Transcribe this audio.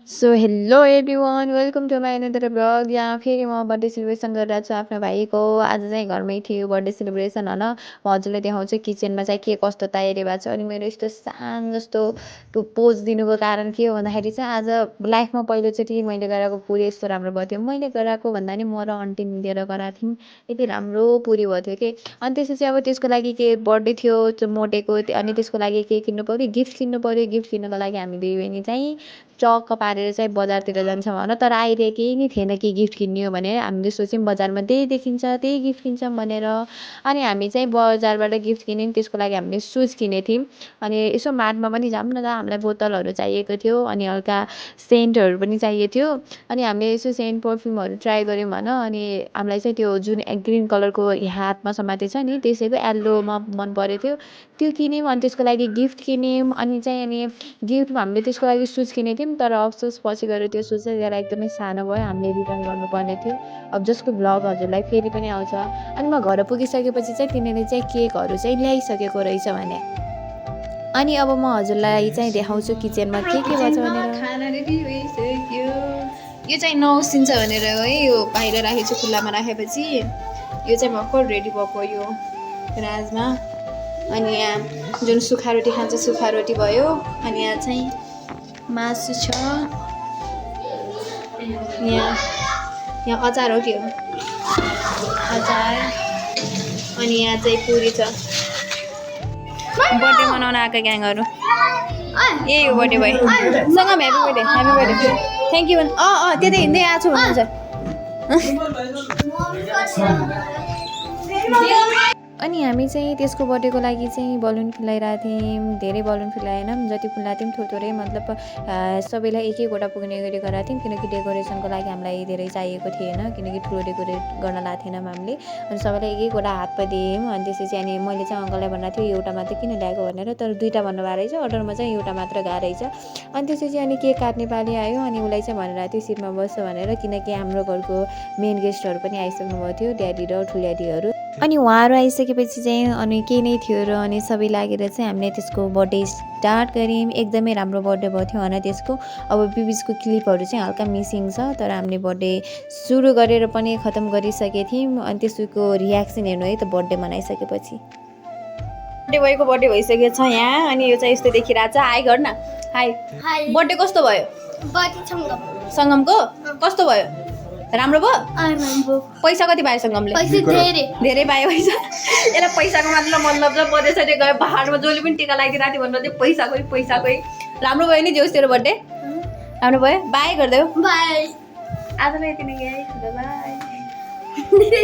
So hello everyone welcome to my another vlog. यहाँ फेरि म बर्थडे सेलिब्रेसन गरिरहेको छु आफ्नो भाइको। आज चाहिँ घरमै थियो बर्थडे सेलिब्रेसन होइन। म हजुरलाई देखाउँछु किचनमा चाहिँ के कस्तो तयारी भएको छ। अनि मेरो यस्तो सानो जस्तो पोज दिनुको कारण के हो भन्दाखेरि चाहिँ आज लाइफमा पहिलोचोटि मैले गराएको पुरी यस्तो राम्रो भएको थियो। मैले गराएको भन्दा नि म र आन्टी मिलेर गराएको थियौँ। यति राम्रो पुरी भएको थियो कि। अनि त्यसपछि अब त्यसको लागि के बर्थडे थियो मोटेको। अनि त्यसको लागि के किन्नु पऱ्यो, गिफ्ट किन्नु पऱ्यो। गिफ्ट किन्नुको लागि हामी दुई बहिनी चाहिँ चक्क पारेर चाहिँ बजारतिर जान्छौँ होइन। तर आइडिया केही नै थिएन कि गिफ्ट किन्ने हो भने। हामीले सोच्यौँ बजारमा त्यही देखिन्छ त्यही गिफ्ट किन्छौँ भनेर। अनि हामी चाहिँ बजारबाट गिफ्ट किन्यौँ। त्यसको लागि हामीले सुज किनेको थियौँ। अनि यसो मार्टमा पनि जाऊँ न त, हामीलाई बोतलहरू चाहिएको थियो अनि हल्का सेन्टहरू पनि चाहिएको थियो। अनि हामीले यसो सेन्ट पर्फ्युमहरू ट्राई गऱ्यौँ होइन। अनि हामीलाई चाहिँ त्यो जुन ग्रिन कलरको हातमा समाते छ नि त्यसैको येल्लोमा मन परेको थियो, त्यो किन्यौँ। अनि त्यसको लागि गिफ्ट किन्यौँ। अनि गिफ्टमा हामीले त्यसको लागि सुज किनेको थियौँ। तर अफसोस पछि गएर त्यो सुज चाहिँ लिएर एकदमै सानो भयो, हामीले रिटर्न गर्नुपर्ने थियो। अब जसको भ्लग हजुरलाई फेरि पनि आउँछ। अनि म घर पुगिसकेपछि चाहिँ तिनीहरूले चाहिँ केकहरू चाहिँ ल्याइसकेको रहेछ भने। अनि अब म हजुरलाई चाहिँ देखाउँछु किचनमा के भन्छ भनेर। खाना रेडी भइसक्यो। यो चाहिँ नउसिन्छ भनेर है यो बाहिर राखेको छु खुल्लामा राखेपछि। यो चाहिँ भर्खर रेडी भएको यो राजमा। अनि यहाँ जुन सुक्खा रोटी खान्छ सुक्खा रोटी भयो। अनि यहाँ चाहिँ मासु छ। यहाँ अचार हो के हो, अचार। अनि यहाँ चाहिँ पुरी छ। बर्थडे मनाउन आएका ग्याङहरू यही हो बर्थडे भाइ सँग। Happy birthday thank you. त्यतै हिँड्दै आएको छु भन्नुहुन्छ। अनि हामी चाहिँ त्यसको बर्थडेको लागि चाहिँ बलुन फुलाइरहेको थियौँ। धेरै बलुन फुलाएनौँ, जति फुलाएको थियौँ थोरै मतलब सबैलाई एक एकवटा पुग्ने गरी गराएको थियौँ। किनकि डेकोरेसनको लागि हामीलाई धेरै चाहिएको थिएन, किनकि ठुलो डेकोरेट गर्न लाएको थिएनौँ हामीले। अनि सबैलाई एक एकवटा हातमा दियौँ। अनि त्यसपछि अनि मैले चाहिँ अङ्कललाई भनेको थिएँ एउटा मात्रै किन ल्याएको भनेर, तर दुईवटा भन्नुभएको रहेछ, अर्डरमा चाहिँ एउटा मात्र गएको रहेछ। अनि त्यसपछि अनि केक काट्ने पालि आयो। अनि उसलाई चाहिँ भनिरहेको थियो सिटमा बस्छ भनेर, किनकि हाम्रो घरको मेन गेस्टहरू पनि आइसक्नु भएको थियो, ड्याडी र ठुल्याडीहरू। अनि उहाँहरू आइसकेपछि चाहिँ अनि केही नै थियो र अनि सबै लागेर चाहिँ हामीले त्यसको बर्थडे स्टार्ट गऱ्यौँ। एकदमै राम्रो बर्थडे भएको थियो होइन त्यसको। अब बिचको क्लिपहरू चाहिँ हल्का मिसिङ छ, तर हामीले बर्थडे सुरु गरेर पनि खतम गरिसकेको थियौँ। अनि त्यसको रियाक्सन हेर्नु है त बर्थडे मनाइसकेपछि। बर्थडे बोयको बर्थडे भइसकेको छ यहाँ। अनि यो चाहिँ यस्तो देखिरहेको छ। हाई गर न, हाई। बर्थडे कस्तो भयो? सङ्गमको कस्तो भयो? राम्रो भयो? पैसा कति पायो सङ्गमले? धेरै पायो पैसा। यसलाई पैसाको मात्र मतलब छ। बर्थडे गयो पहाडमा जसले पनि टिका लगाइदिरहेको थियो भनेर चाहिँ पैसाकै। राम्रो भयो नि जोस् तेरो बर्थडे? राम्रो भयो? बाई गरिदेऊ। बाई। आजलाई यति नै गाइस, बाई।